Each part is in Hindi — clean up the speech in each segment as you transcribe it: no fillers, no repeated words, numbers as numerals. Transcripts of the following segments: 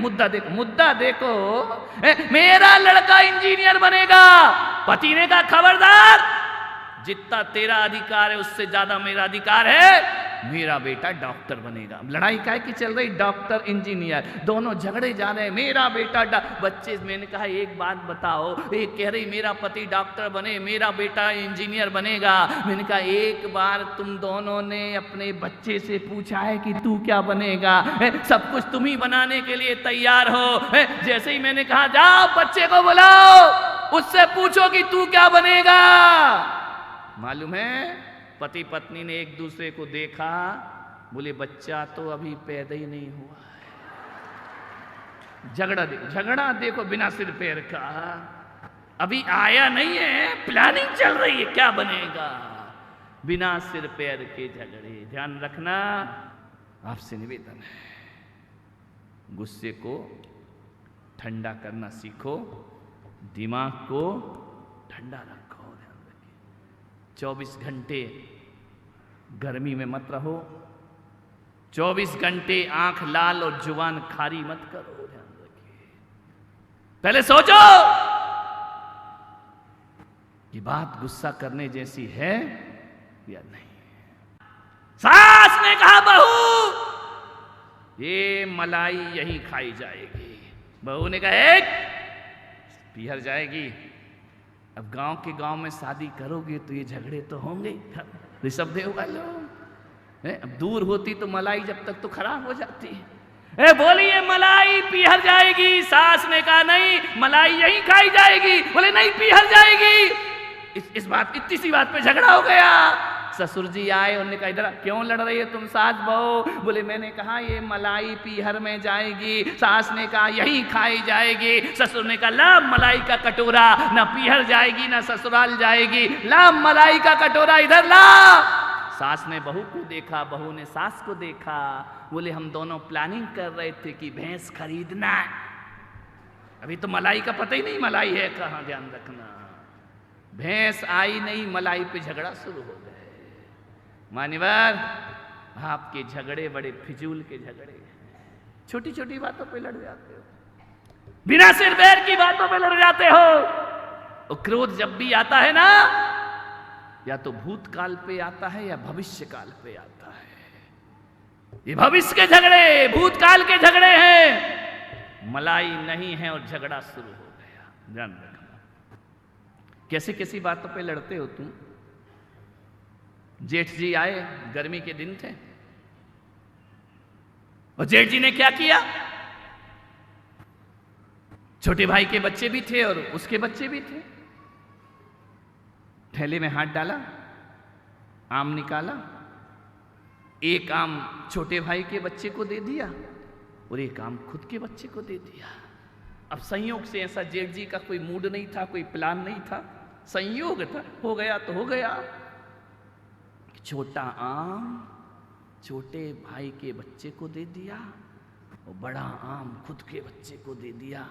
मुद्दा देखो। मेरा लड़का इंजीनियर बनेगा। पति ने कहा खबरदार, जितना तेरा अधिकार है उससे ज्यादा मेरा अधिकार है, मेरा बेटा डॉक्टर बनेगा। लड़ाई काय की चल रही, डॉक्टर इंजीनियर दोनों झगड़े जा रहे हैं। मेरा बेटा बच्चे, मैंने कहा एक बात बताओ, एक कह रही मेरा पति डॉक्टर बने, मेरा बेटा इंजीनियर बनेगा। मैंने कहा एक बार तुम दोनों ने अपने बच्चे से पूछा है कि तू क्या बनेगा? सब कुछ तुम ही बनाने के लिए तैयार हो। जैसे ही मैंने कहा जाओ बच्चे को बुलाओ, उससे पूछो कि तू क्या बनेगा। मालूम है पति पत्नी ने एक दूसरे को देखा, बोले बच्चा तो अभी पैदा ही नहीं हुआ है। झगड़ा देखो बिना सिर पैर का, अभी आया नहीं है, प्लानिंग चल रही है क्या बनेगा। बिना सिर पैर के झगड़े। ध्यान रखना, आपसे निवेदन है, गुस्से को ठंडा करना सीखो, दिमाग को ठंडा रखो। 24 घंटे गर्मी में मत रहो, 24 घंटे आंख लाल और जुबान खारी मत करो। ध्यान रखिए, पहले सोचो कि बात गुस्सा करने जैसी है या नहीं। सास ने कहा बहू ये मलाई यहीं खाई जाएगी। बहू ने कहा एक पीहर जाएगी। अब गांव के गांव में शादी करोगे तो ये झगड़े तो होंगे। ऋषभदेव वालों, अब दूर होती तो मलाई जब तक तो खराब हो जाती है। बोली ये मलाई पीहर जाएगी। सास ने कहा नहीं, मलाई यहीं खाई जाएगी। बोले नहीं, पीहर जाएगी। इतनी सी बात पे झगड़ा हो गया। ससुर जी आए, उन्होंने कहा इधर क्यों लड़ रही है तुम सास बहू? बोले मैंने कहा ये मलाई पीहर में जाएगी। सास ने कहा यहीं खाई जाएगी। ससुर ने कहा ला मलाई का कटोरा, ना पीहर जाएगी ना ससुराल जाएगी, ला मलाई का कटोरा इधर ला। सास ने बहू को देखा, बहू ने सास को देखा। बोले हम दोनों प्लानिंग कर रहे थे कि भैंस खरीदना है, अभी तो मलाई का पता ही नहीं मलाई है कहाँ। ध्यान रखना, भैंस आई नहीं, मलाई पे झगड़ा शुरू हो गया। मान्यवर, आपके झगड़े बड़े फिजूल के झगड़े हैं। छोटी छोटी बातों पे लड़ जाते हो, बिना सिर पैर की बातों पे लड़ जाते हो। और क्रोध जब भी आता है ना, या तो भूतकाल पे आता है या भविष्य काल पे आता है। ये भविष्य के झगड़े, भूतकाल के झगड़े हैं। मलाई नहीं है और झगड़ा शुरू हो गया। ध्यान रखना, कैसी कैसी बातों पे लड़ते हो तुम। जेठ जी आए, गर्मी के दिन थे, और जेठ जी ने क्या किया, छोटे भाई के बच्चे भी थे और उसके बच्चे भी थे। थैले में हाथ डाला, आम निकाला, एक आम छोटे भाई के बच्चे को दे दिया और एक आम खुद के बच्चे को दे दिया। अब संयोग से ऐसा जेठ जी का कोई मूड नहीं था, कोई प्लान नहीं था, संयोग था, हो गया तो हो गया। छोटा आम छोटे भाई के बच्चे को दे दिया और बड़ा आम खुद के बच्चे को दे दिया।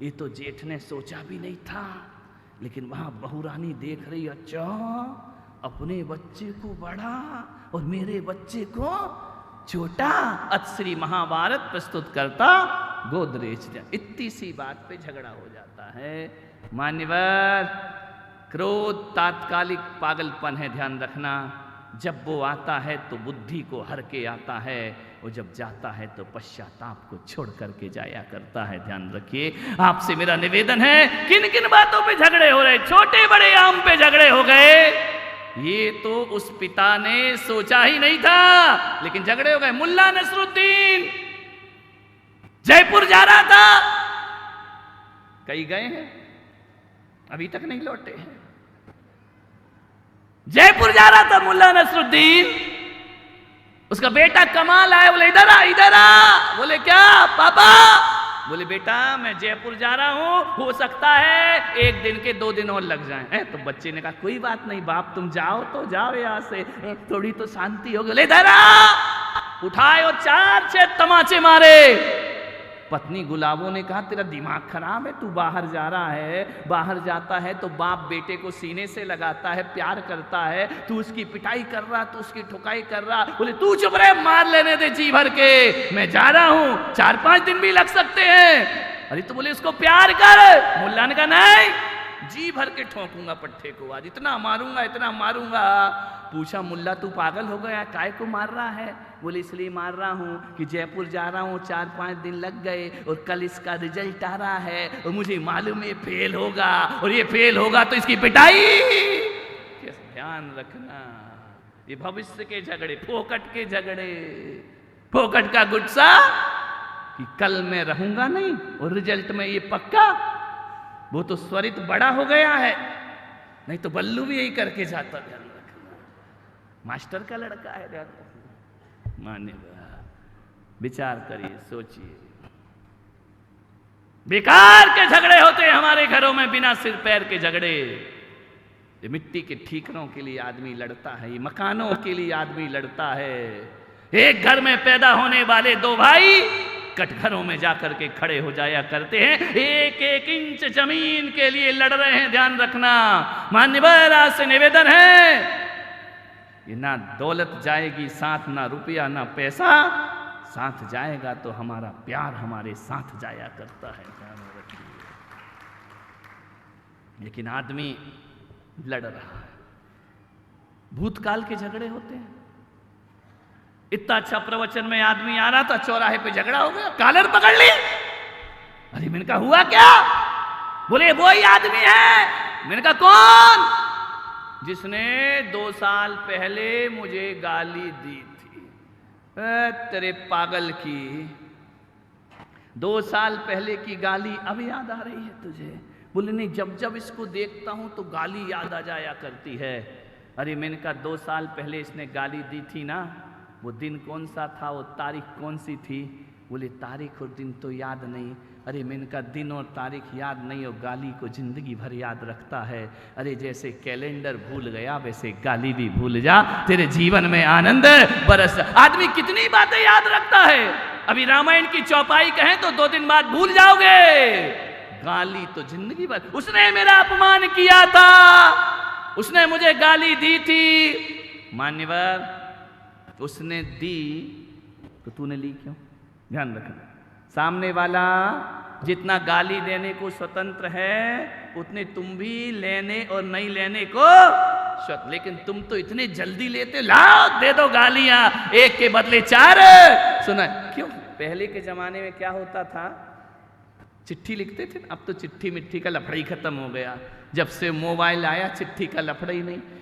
ये तो जेठ ने सोचा भी नहीं था, लेकिन वहां बहू रानी देख रही, अच्छा अपने बच्चे को बड़ा और मेरे बच्चे को छोटा। अतश्री महाभारत प्रस्तुत करता गोदरेज। इतनी सी बात पे झगड़ा हो जाता है। मान्यवर, क्रोध तात्कालिक पागलपन है, ध्यान रखना। जब वो आता है तो बुद्धि को हर के आता है, और जब जाता है तो पश्चाताप को छोड़ करके जाया करता है। ध्यान रखिए, आपसे मेरा निवेदन है, किन किन बातों पे झगड़े हो रहे, छोटे बड़े आम पे झगड़े हो गए। ये तो उस पिता ने सोचा ही नहीं था, लेकिन झगड़े हो गए। मुल्ला नसरुद्दीन जयपुर जा रहा था, कहीं गए हैं, अभी तक नहीं लौटे हैं। जयपुर जा रहा था मुल्ला नसरुद्दीन, उसका बेटा कमाल आया, बोले इधर आ इधर आ। बोले क्या पापा? बोले बेटा मैं जयपुर जा रहा हूं, हो सकता है 1 दिन के 2 दिन और लग जाएं। तो बच्चे ने कहा कोई बात नहीं बाप, तुम जाओ तो जाओ यहां से, थोड़ी तो शांति होगी। बोले इधर आ। उठाए और 4-6 तमाचे मारे। पत्नी गुलाबों ने कहा तेरा दिमाग खराब है, तू बाहर जा रहा है, बाहर जाता है तो बाप बेटे को सीने से लगाता है, प्यार करता है, तू उसकी पिटाई कर रहा, तू उसकी ठुकाई कर रहा। बोले तू चुप रहे, मार लेने दे जी भर के, मैं जा रहा हूं, 4-5 दिन भी लग सकते हैं। अरे तो बोले उसको प्यार कर। मुल्ला ने कहा नहीं, जी भर के ठोकूंगा पट्टे को, आज इतना मारूंगा, इतना मारूंगा। पूछा मुल्ला तू पागल हो गया, काय को मार रहा है? बोले इसलिए मार रहा हूँ कि जयपुर जा रहा हूँ, 4-5 दिन लग गए और कल इसका रिजल्ट आ रहा है और मुझे मालूम है फेल होगा, और ये फेल होगा तो इसकी पिटाई। ध्यान रखना, ये भविष्य के झगड़े, फोकट के झगड़े, फोकट का गुस्सा कि कल मैं रहूंगा नहीं और रिजल्ट में ये पक्का। वो तो स्वरित बड़ा हो गया है, नहीं तो बल्लू भी यही करके जाता। ध्यान रखना, मास्टर का लड़का है, ध्यान रखना। मान्यवर विचार करिए, सोचिए। बेकार के झगड़े होते हैं हमारे घरों में, बिना सिर पैर के झगड़े। ये मिट्टी के ठीकरों के लिए आदमी लड़ता है, ये मकानों के लिए आदमी लड़ता है। एक घर में पैदा होने वाले 2 भाई कटघरों में जाकर के खड़े हो जाया करते हैं, 1-1 इंच जमीन के लिए लड़ रहे हैं। ध्यान रखना, मान्यवर आज से निवेदन है, ये ना दौलत जाएगी साथ, ना रुपया ना पैसा साथ जाएगा, तो हमारा प्यार हमारे साथ जाया करता है। ध्यान रखिए। लेकिन आदमी लड़ रहा है, भूतकाल के झगड़े होते हैं। इतना अच्छा प्रवचन में आदमी आ रहा था, चौराहे पे झगड़ा हो गया, कॉलर पकड़ ली। अरे मैंने कहा हुआ क्या? बोले वही आदमी है। मैंने कहा कौन? जिसने 2 साल पहले मुझे गाली दी थी। तेरे पागल की 2 साल पहले की गाली अब याद आ रही है तुझे? बोले नहीं, जब जब इसको देखता हूं तो गाली याद आ जाया करती है। अरे मैंने कहा 2 साल पहले इसने गाली दी थी ना, वो दिन कौन सा था, वो तारीख कौन सी थी? बोले तारीख और दिन तो याद नहीं। अरे मैंने कहा दिन और तारीख याद नहीं और गाली को जिंदगी भर याद रखता है। अरे जैसे कैलेंडर भूल गया वैसे गाली भी भूल जा, तेरे जीवन में आनंद बरस। आदमी कितनी बातें याद रखता है। अभी रामायण की चौपाई कहें तो 2 दिन बाद भूल जाओगे, गाली तो जिंदगी भर। उसने मेरा अपमान किया था, उसने मुझे गाली दी थी। मान्यवर उसने दी तो तूने ली क्यों? ध्यान रखना, सामने वाला जितना गाली देने को स्वतंत्र है उतने तुम भी लेने और नहीं लेने को स्वतंत्र। लेकिन तुम तो इतने जल्दी लेते, लाओ दे दो गालियां, 1 के बदले 4। सुना क्यों? पहले के जमाने में क्या होता था, चिट्ठी लिखते थे, अब तो चिट्ठी मिट्ठी का लफड़ा ही खत्म हो गया। जब से मोबाइल आया चिट्ठी का लफड़ा ही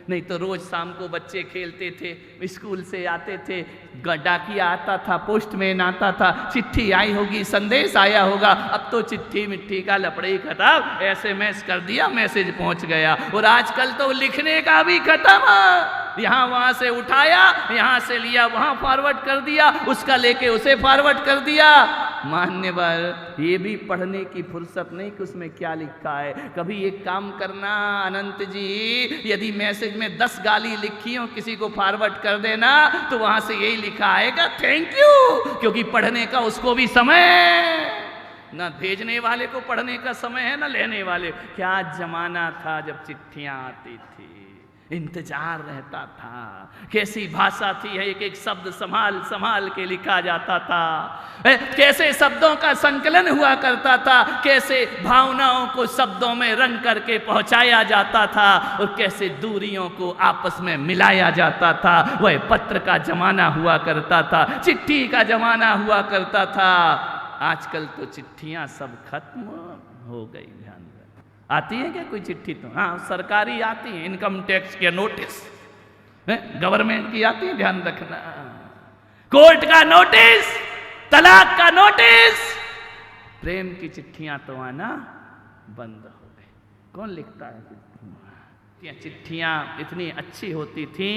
नहीं तो रोज शाम को बच्चे खेलते थे, स्कूल से आते थे, डाकिया आता था, पोस्टमैन आता था, चिट्ठी आई होगी, संदेश आया होगा। अब तो चिट्ठी मिट्टी का लफड़ा ही खत्म, SMS कर दिया, मैसेज पहुंच गया। और आजकल तो लिखने का भी खत्म, यहाँ वहां से उठाया, यहाँ से लिया, वहां फॉरवर्ड कर दिया, उसका लेके उसे फॉरवर्ड कर दिया। मान्यवर ये भी पढ़ने की फुर्सत नहीं कि उसमें क्या लिखा है। कभी एक काम करना अनंत जी, यदि मैसेज में 10 गाली लिखी हो, किसी को फॉरवर्ड कर देना तो वहां से यही लिखा आएगा थैंक यू, क्योंकि पढ़ने का उसको भी समय, ना भेजने वाले को पढ़ने का समय है ना लेने वाले। क्या जमाना था जब चिट्ठियां आती थी, इंतजार रहता था, कैसी भाषा थी, एक एक शब्द संभाल संभाल के लिखा जाता था, कैसे शब्दों का संकलन हुआ करता था, कैसे भावनाओं को शब्दों में रंग करके पहुंचाया जाता था और कैसे दूरियों को आपस में मिलाया जाता था। वह पत्र का जमाना हुआ करता था, चिट्ठी का जमाना हुआ करता था। आजकल तो चिट्ठियां सब खत्म हो गई। ध्यान आती है क्या कोई चिट्ठी? तो हाँ सरकारी आती है, इनकम टैक्स के नोटिस, गवर्नमेंट की आती है, ध्यान रखना, कोर्ट का नोटिस, तलाक का नोटिस। प्रेम की चिट्ठियां तो आना बंद हो गई। कौन लिखता है चिट्ठियां? चिट्ठियां इतनी अच्छी होती थी,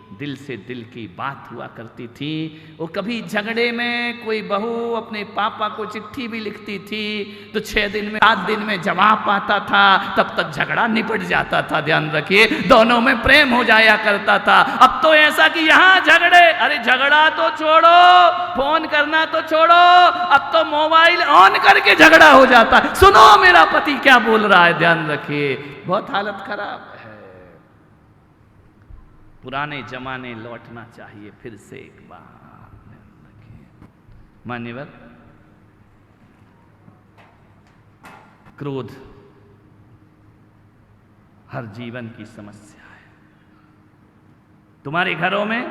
दिल से दिल की बात हुआ करती थी। वो कभी झगड़े में कोई बहू अपने पापा को चिट्ठी भी लिखती थी तो 6 दिन में 7 दिन में जवाब आता था, तब तक झगड़ा निपट जाता था। ध्यान रखिए, दोनों में प्रेम हो जाया करता था। अब तो ऐसा कि यहां झगड़े, अरे झगड़ा तो छोड़ो, फोन करना तो छोड़ो, अब तो मोबाइल ऑन करके झगड़ा हो जाता है। सुनो मेरा पति क्या बोल रहा है, ध्यान रखिए, बहुत हालत खराब है। पुराने जमाने लौटना चाहिए फिर से एक बार। मान्यवर, क्रोध हर जीवन की समस्या है। तुम्हारे घरों में,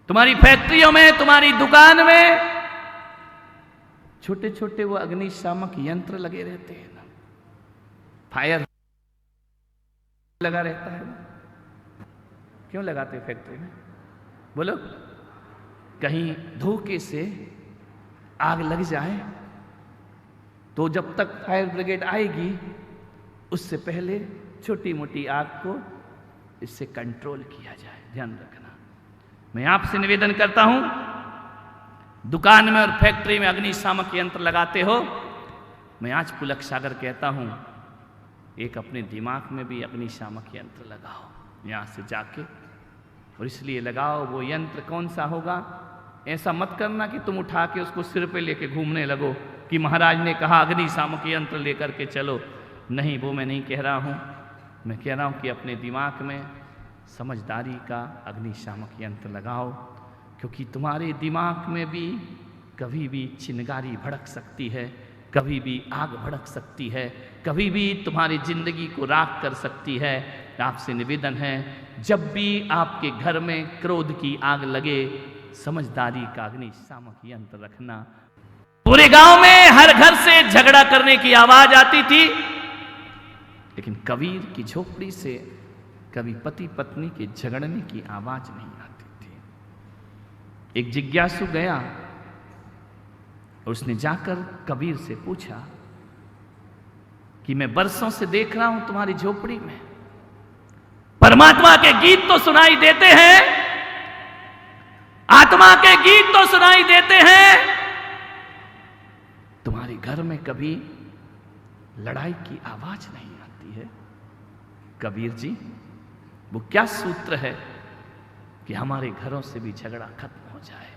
तुम्हारी फैक्ट्रियों में, तुम्हारी दुकान में छोटे छोटे वो अग्निशामक यंत्र लगे रहते हैं ना, फायर लगा रहता है। क्यों लगाते हैं फैक्ट्री में? बोलो, कहीं धोखे से आग लग जाए तो जब तक फायर ब्रिगेड आएगी उससे पहले छोटी मोटी आग को इससे कंट्रोल किया जाए। ध्यान रखना। मैं आपसे निवेदन करता हूं, दुकान में और फैक्ट्री में अग्निशामक यंत्र लगाते हो, मैं आज पुलक सागर कहता हूं, एक अपने दिमाग में भी अग्निशामक यंत्र लगाओ यहां से जाके। और इसलिए लगाओ, वो यंत्र कौन सा होगा, ऐसा मत करना कि तुम उठा के उसको सिर पे लेके घूमने लगो कि महाराज ने कहा अग्निशामक यंत्र लेकर के चलो। नहीं, वो मैं नहीं कह रहा हूं। मैं कह रहा हूं कि अपने दिमाग में समझदारी का अग्निशामक यंत्र लगाओ, क्योंकि तुम्हारे दिमाग में भी कभी भी चिंगारी भड़क सकती है, कभी भी आग भड़क सकती है, कभी भी तुम्हारी जिंदगी को राख कर सकती है। आपसे निवेदन है, जब भी आपके घर में क्रोध की आग लगे, समझदारी का अग्निशामक यंत्र रखना। पूरे गांव में हर घर से झगड़ा करने की आवाज आती थी, लेकिन कबीर की झोपड़ी से कभी पति पत्नी के झगड़ने की आवाज नहीं आती थी। एक जिज्ञासु गया और उसने जाकर कबीर से पूछा कि मैं बरसों से देख रहा हूं तुम्हारी झोपड़ी में परमात्मा के गीत तो सुनाई देते हैं, आत्मा के गीत तो सुनाई देते हैं, तुम्हारे घर में कभी लड़ाई की आवाज नहीं आती है। कबीर जी, वो क्या सूत्र है कि हमारे घरों से भी झगड़ा खत्म हो जाए?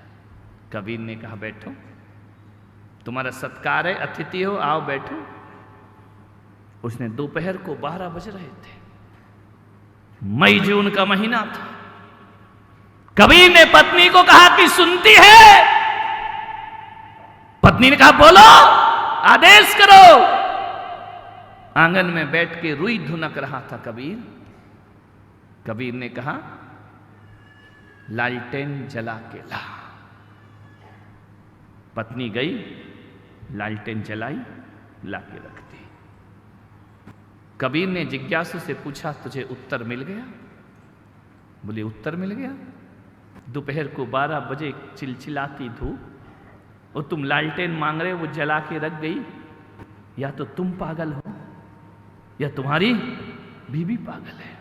कबीर ने कहा, बैठो, तुम्हारा सत्कार है, अतिथि हो, आओ बैठो। उसने दोपहर को 12 बज रहे थे, मई जून का महीना था। कबीर ने पत्नी को कहा कि सुनती है? पत्नी ने कहा, बोलो, आदेश करो। आंगन में बैठ के रुई धुनक रहा था कबीर। कबीर ने कहा, लालटेन जला के ला। पत्नी गई, लालटेन जलाई, ला के रख दी। कबीर ने जिज्ञासु से पूछा, तुझे उत्तर मिल गया? बोले, उत्तर मिल गया। दोपहर को 12 बजे चिलचिलाती धूप और तुम लालटेन मांग रहे हो, वो जला के रख गई। या तो तुम पागल हो या तुम्हारी बीवी पागल है।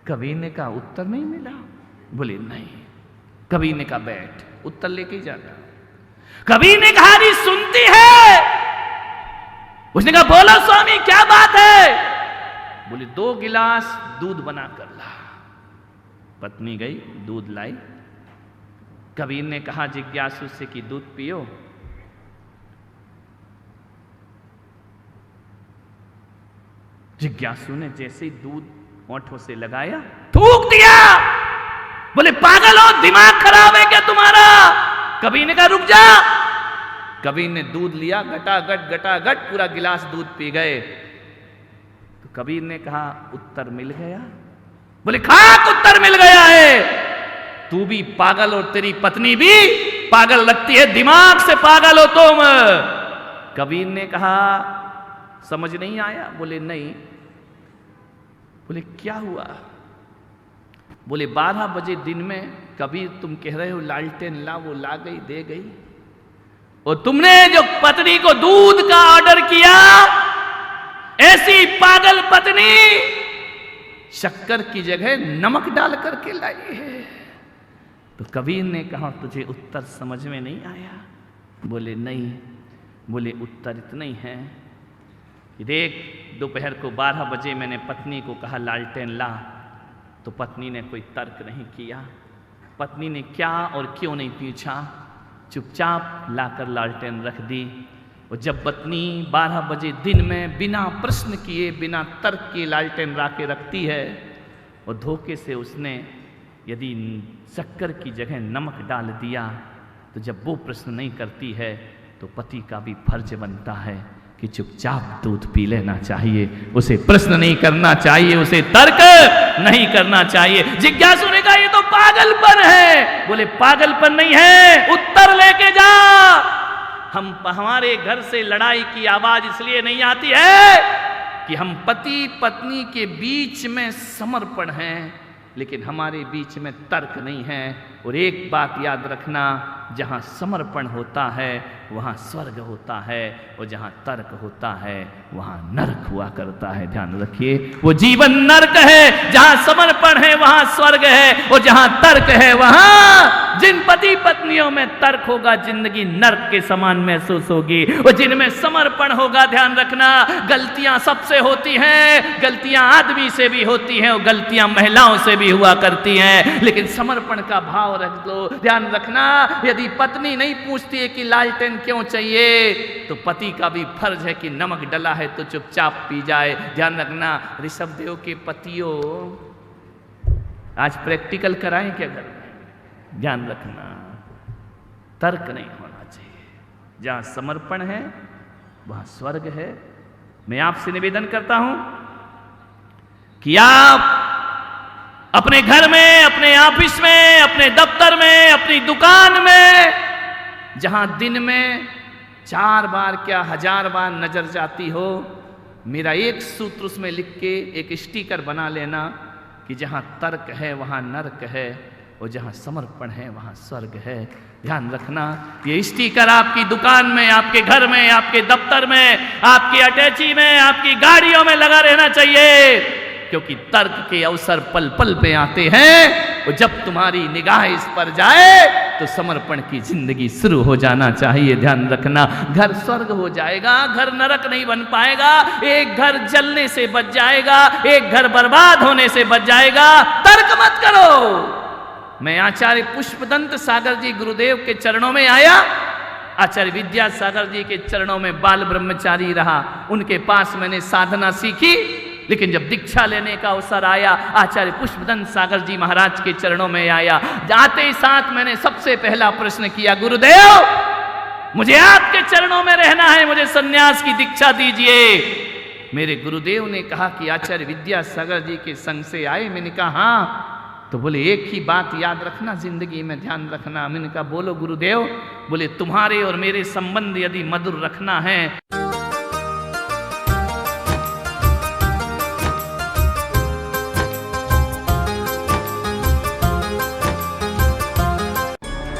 कबीर ने कहा, उत्तर नहीं मिला? बोले, नहीं। कबीर ने कहा, बैठ, उत्तर लेके जाना। कबीर ने कहा, नहीं सुनती है? उसने कहा, बोलो स्वामी, क्या बात है? बोले, 2 गिलास दूध बना कर ला। पत्नी गई, दूध लाई। कबीर ने कहा जिज्ञासु से कि दूध पियो। जिज्ञासु ने जैसे ही दूध होठों से लगाया, थूक दिया। बोले, पागल हो, दिमाग खराब है क्या तुम्हारा? कबीर ने कहा, रुक जा। कबीर ने दूध लिया, घटाघट पूरा गिलास दूध पी गए। तो कबीर ने कहा, उत्तर मिल गया? बोले, खाक उत्तर मिल गया है। तू भी पागल और तेरी पत्नी भी पागल लगती है, दिमाग से पागल हो तुम। कबीर ने कहा, समझ नहीं आया? बोले, नहीं। बोले, क्या हुआ? बोले, 12 बजे दिन में कबीर तुम कह रहे हो लालटेन ला, वो ला गई, दे गई। और तुमने जो पत्नी को दूध का ऑर्डर किया, ऐसी पागल पत्नी शक्कर की जगह नमक डाल करके लाई है। तो कबीर ने कहा तुझे उत्तर समझ में नहीं आया? बोले नहीं। बोले उत्तर इतना ही है कि देख, दोपहर को 12 बजे मैंने पत्नी को कहा लालटेन ला, तो पत्नी ने कोई तर्क नहीं किया। पत्नी ने क्या और क्यों नहीं पूछा, चुपचाप लाकर लालटेन रख दी। और जब पत्नी 12 बजे दिन में बिना प्रश्न किए, बिना तर्क किए लालटेन ला के रखती है, और धोखे से उसने यदि शक्कर की जगह नमक डाल दिया, तो जब वो प्रश्न नहीं करती है तो पति का भी फर्ज बनता है कि चुपचाप दूध पी लेना चाहिए, उसे प्रश्न नहीं करना चाहिए, उसे तर्क नहीं करना चाहिए। जिज्ञासु ने कहा ये तो पागलपन है। बोले पागलपन नहीं है, उत्तर लेके जा। हमारे घर से लड़ाई की आवाज इसलिए नहीं आती है कि हम पति पत्नी के बीच में समर्पण हैं, लेकिन हमारे बीच में तर्क नहीं है। और एक बात याद रखना, जहाँ समर्पण होता है वहाँ स्वर्ग होता है, और जहाँ तर्क होता है वहाँ नरक हुआ करता है। ध्यान रखिए, वो जीवन नरक है। जहाँ समर्पण है वहाँ स्वर्ग है, और जहाँ तर्क है वहाँ, जिन पति पत्नियों में तर्क होगा जिंदगी नरक के समान महसूस होगी, और जिनमें समर्पण होगा, ध्यान रखना, गलतियां सबसे होती हैं, गलतियां आदमी से भी होती हैं और गलतियां महिलाओं से भी हुआ करती हैं, लेकिन समर्पण का भाव रख लो। ध्यान रखना, यदि पत्नी नहीं पूछती है कि लालटेन क्यों चाहिए, तो पति का भी फर्ज है कि नमक डला है तो चुपचाप पी जाए। ध्यान रखना, ऋषभ देव के पतियों, आज प्रैक्टिकल कराएं क्या घर में? ध्यान रखना, तर्क नहीं होना चाहिए। जहां समर्पण है वहां स्वर्ग है। मैं आपसे निवेदन करता हूं कि आप अपने घर में, अपने ऑफिस में, अपने दफ्तर में, अपनी दुकान में, जहां दिन में 4 बार क्या 1000 बार नजर जाती हो, मेरा एक सूत्र उसमें लिख के एक स्टिकर बना लेना कि जहां तर्क है वहां नरक है, और जहां समर्पण है वहां स्वर्ग है। ध्यान रखना, ये स्टिकर आपकी दुकान में, आपके घर में, आपके दफ्तर में, आपकी अटैची में, आपकी गाड़ियों में लगा रहना चाहिए, क्योंकि तर्क के अवसर पल पल पे आते हैं, और जब तुम्हारी निगाह इस पर जाए तो समर्पण की जिंदगी शुरू हो जाना चाहिए। ध्यान रखना, घर स्वर्ग हो जाएगा, घर नरक नहीं बन पाएगा। एक घर जलने से बच जाएगा, एक घर बर्बाद होने से बच जाएगा। तर्क मत करो। मैं आचार्य पुष्पदंत सागर जी गुरुदेव के चरणों में आया, आचार्य विद्यासागर जी के चरणों में बाल ब्रह्मचारी रहा, उनके पास मैंने साधना सीखी, लेकिन जब दीक्षा लेने का अवसर आया, आचार्य पुष्पदंत सागर जी महाराज के चरणों में आया। जाते ही साथ मैंने सबसे पहला प्रश्न किया, गुरुदेव मुझे आपके चरणों में रहना है, मुझे सन्यास की दीक्षा दीजिए। मेरे गुरुदेव ने कहा कि आचार्य विद्यासागर जी के संग से आए? मैंने कहा हाँ। तो बोले एक ही बात याद रखना जिंदगी में, ध्यान रखना। मैंने कहा बोलो गुरुदेव। बोले तुम्हारे और मेरे संबंध यदि मधुर रखना है